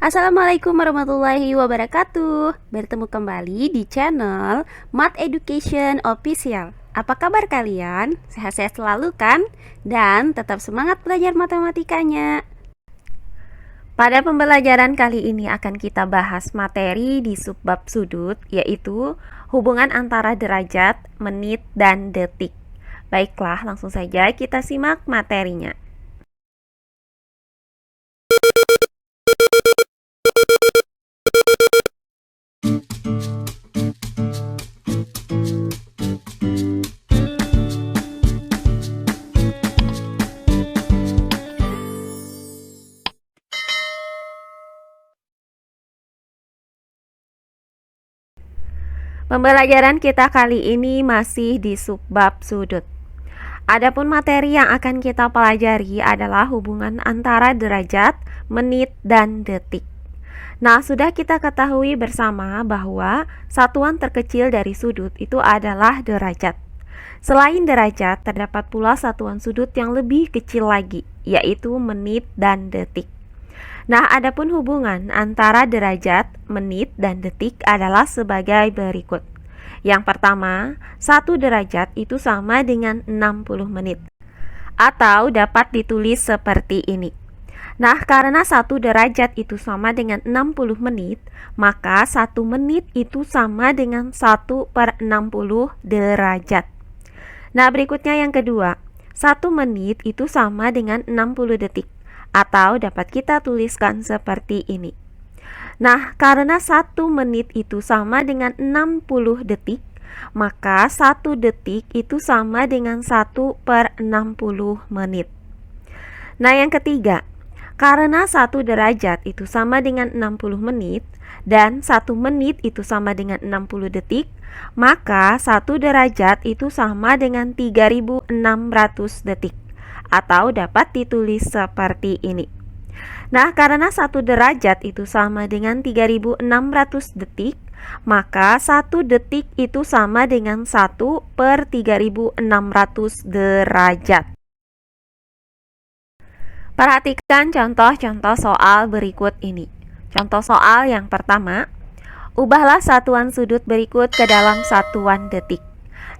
Assalamualaikum warahmatullahi wabarakatuh. Bertemu kembali di channel Math Education Official. Apa kabar kalian? Sehat-sehat selalu kan? Dan tetap semangat belajar matematikanya. Pada pembelajaran kali ini akan kita bahas materi di subbab sudut, yaitu hubungan antara derajat, menit, dan detik. Baiklah, langsung saja kita simak materinya. Pembelajaran kita kali ini masih di subbab sudut. Adapun materi yang akan kita pelajari adalah hubungan antara derajat, menit, dan detik. Nah, sudah kita ketahui bersama bahwa satuan terkecil dari sudut itu adalah derajat. Selain derajat, terdapat pula satuan sudut yang lebih kecil lagi, yaitu menit dan detik. Nah, adapun hubungan antara derajat, menit, dan detik adalah sebagai berikut. Yang pertama, 1 derajat itu sama dengan 60 menit. Atau dapat ditulis seperti ini. Nah, karena 1 derajat itu sama dengan 60 menit, maka 1 menit itu sama dengan 1/60 derajat. Nah, berikutnya yang kedua, 1 menit itu sama dengan 60 detik. Atau dapat kita tuliskan seperti ini. Nah, karena 1 menit itu sama dengan 60 detik, maka 1 detik itu sama dengan 1/60 menit. Nah, yang ketiga, karena 1 derajat itu sama dengan 60 menit dan 1 menit itu sama dengan 60 detik, maka 1 derajat itu sama dengan 3600 detik. Atau dapat ditulis seperti ini. Nah, karena 1 derajat itu sama dengan 3600 detik, maka 1 detik itu sama dengan 1/3600 derajat. Perhatikan contoh-contoh soal berikut ini. Contoh soal yang pertama, ubahlah satuan sudut berikut ke dalam satuan detik.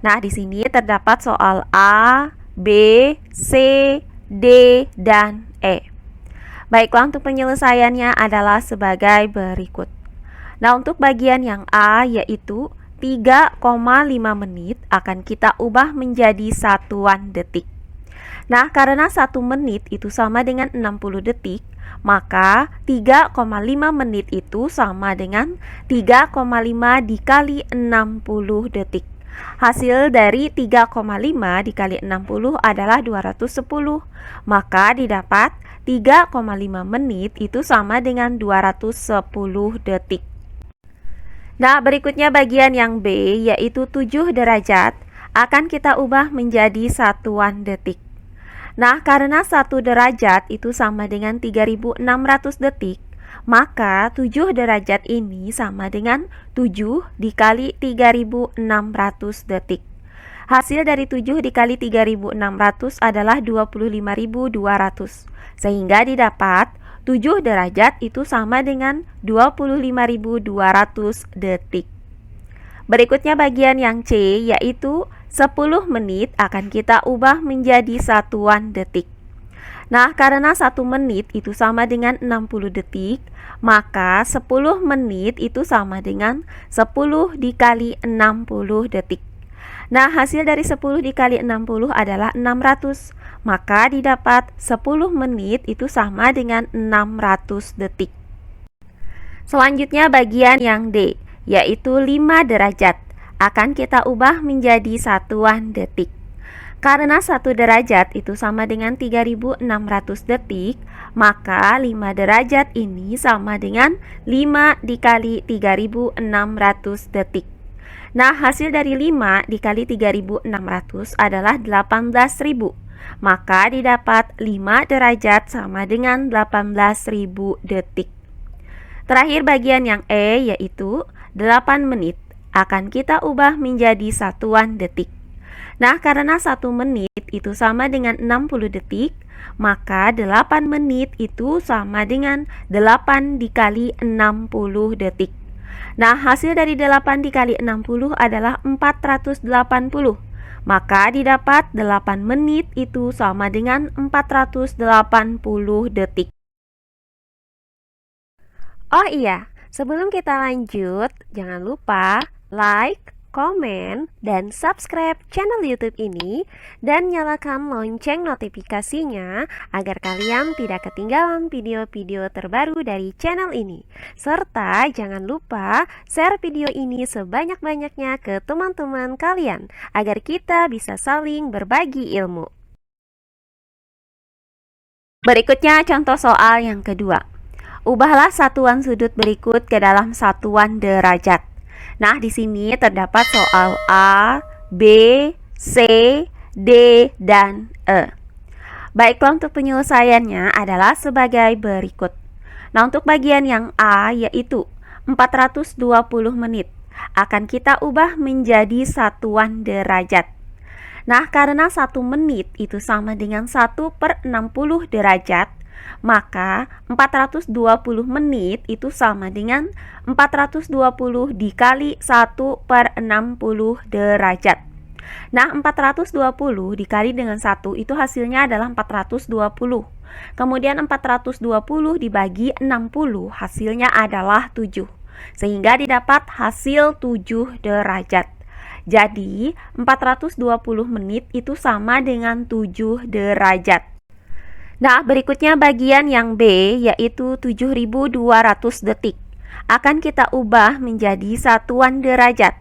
Nah, di sini terdapat soal A, B, C, D, dan E. Baiklah, untuk penyelesaiannya adalah sebagai berikut. Nah, untuk bagian yang A yaitu 3,5 menit akan kita ubah menjadi satuan detik. Nah, karena 1 menit itu sama dengan 60 detik, maka 3,5 menit itu sama dengan 3,5 dikali 60 detik. Hasil dari 3,5 dikali 60 adalah 210. Maka didapat 3,5 menit itu sama dengan 210 detik. Nah, berikutnya bagian yang B yaitu 7 derajat akan kita ubah menjadi satuan detik. Nah, karena 1 derajat itu sama dengan 3600 detik, maka 7 derajat ini sama dengan 7 dikali 3600 detik. Hasil dari 7 dikali 3600 adalah 25.200. Sehingga didapat 7 derajat itu sama dengan 25.200 detik. Berikutnya bagian yang C yaitu 10 menit akan kita ubah menjadi satuan detik. Nah, karena 1 menit itu sama dengan 60 detik, maka 10 menit itu sama dengan 10 dikali 60 detik. Nah, hasil dari 10 dikali 60 adalah 600. Maka didapat 10 menit itu sama dengan 600 detik. Selanjutnya bagian yang D, yaitu 5 derajat. Akan kita ubah menjadi satuan detik. Karena 1 derajat itu sama dengan 3600 detik, maka 5 derajat ini sama dengan 5 dikali 3600 detik. Nah, hasil dari 5 dikali 3600 adalah 18.000. Maka didapat 5 derajat sama dengan 18.000 detik. Terakhir bagian yang E yaitu 8 menit akan kita ubah menjadi satuan detik. Nah, karena 1 menit itu sama dengan 60 detik, maka 8 menit itu sama dengan 8 dikali 60 detik. Nah, hasil dari 8 dikali 60 adalah 480. Maka didapat 8 menit itu sama dengan 480 detik. Oh iya, sebelum kita lanjut, jangan lupa like, komen, dan subscribe channel YouTube ini dan nyalakan lonceng notifikasinya agar kalian tidak ketinggalan video-video terbaru dari channel ini. Serta jangan lupa share video ini sebanyak-banyaknya ke teman-teman kalian agar kita bisa saling berbagi ilmu. Berikutnya contoh soal yang kedua. Ubahlah satuan sudut berikut ke dalam satuan derajat. Nah, di sini terdapat soal A, B, C, D, dan E. Baiklah, untuk penyelesaiannya adalah sebagai berikut. Nah, untuk bagian yang A yaitu 420 menit akan kita ubah menjadi satuan derajat. Nah, karena 1 menit itu sama dengan 1/60 derajat, maka 420 menit itu sama dengan 420 dikali 1/60 derajat. Nah, 420 dikali dengan 1 itu hasilnya adalah 420. Kemudian 420 dibagi 60 hasilnya adalah 7. Sehingga didapat hasil 7 derajat. Jadi, 420 menit itu sama dengan 7 derajat. Nah, berikutnya bagian yang B yaitu 7.200 detik. Akan kita ubah menjadi satuan derajat.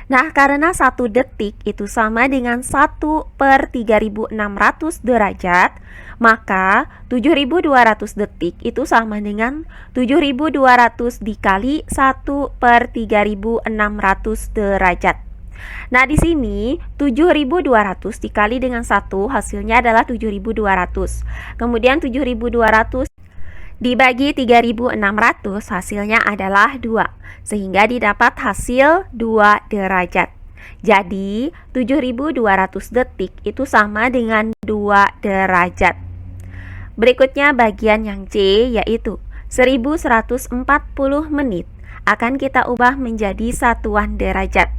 Nah, karena 1 detik itu sama dengan 1/3600 derajat, maka 7.200 detik itu sama dengan 7.200 dikali 1/3600 derajat. Nah, di sini 7.200 dikali dengan 1 hasilnya adalah 7.200. Kemudian 7.200 dibagi 3.600 hasilnya adalah 2. Sehingga didapat hasil 2 derajat. Jadi, 7.200 detik itu sama dengan 2 derajat. Berikutnya bagian yang C yaitu 1.140 menit akan kita ubah menjadi satuan derajat.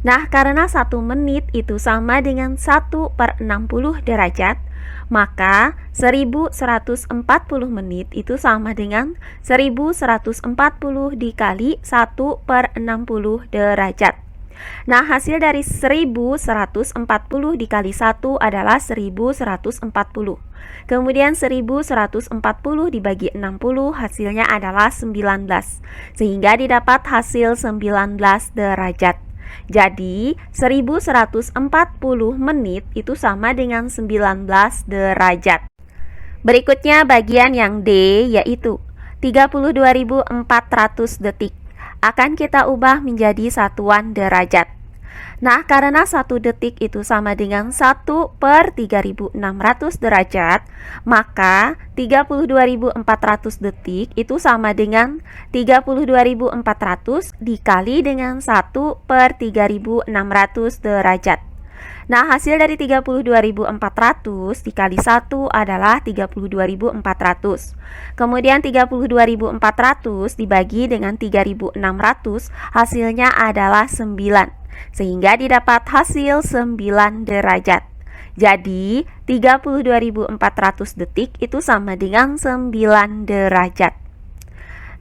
Nah, karena 1 menit itu sama dengan 1/60 derajat, maka 1.140 menit itu sama dengan 1.140 dikali 1/60 derajat. Nah, hasil dari 1.140 dikali 1 adalah 1.140. Kemudian 1.140 dibagi 60 hasilnya adalah 19. Sehingga didapat hasil 19 derajat. Jadi, 1.140 menit itu sama dengan 19 derajat. Berikutnya bagian yang D yaitu 32.400 detik. Akan kita ubah menjadi satuan derajat. Nah, karena 1 detik itu sama dengan 1/3600 derajat, maka 32.400 detik itu sama dengan 32.400 dikali dengan 1/3600 derajat. Nah, hasil dari 32.400 dikali 1 adalah 32.400. Kemudian 32.400 dibagi dengan 3.600 hasilnya adalah 9. Sehingga didapat hasil 9 derajat. Jadi, 32.400 detik itu sama dengan 9 derajat.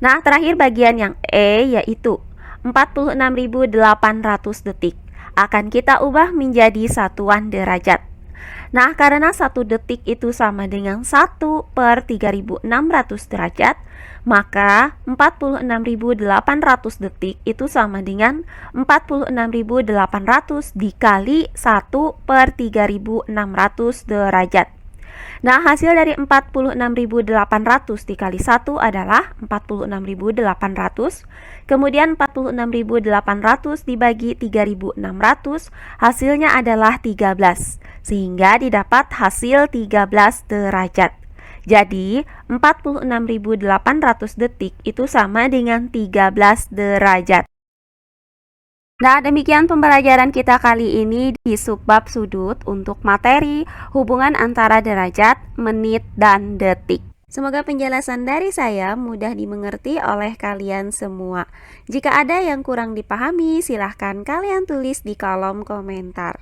Nah, terakhir bagian yang E yaitu 46.800 detik. Akan kita ubah menjadi satuan derajat. Nah, karena 1 detik itu sama dengan 1/3600 derajat, maka 46.800 detik itu sama dengan 46.800 dikali 1/3600 derajat. Nah, hasil dari 46.800 dikali 1 adalah 46.800. Kemudian 46.800 dibagi 3.600 hasilnya adalah 13. Sehingga didapat hasil 13 derajat. Jadi, 46.800 detik itu sama dengan 13 derajat. Nah, demikian pembelajaran kita kali ini di subbab sudut untuk materi hubungan antara derajat, menit, dan detik. Semoga penjelasan dari saya mudah dimengerti oleh kalian semua. Jika ada yang kurang dipahami, silahkan kalian tulis di kolom komentar.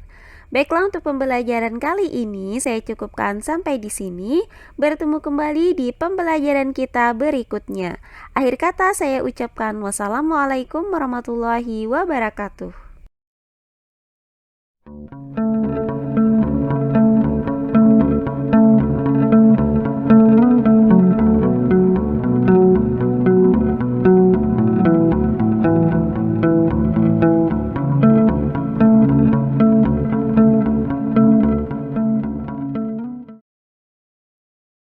Baiklah, untuk pembelajaran kali ini saya cukupkan sampai di sini. Bertemu kembali di pembelajaran kita berikutnya. Akhir kata saya ucapkan wassalamualaikum warahmatullahi wabarakatuh.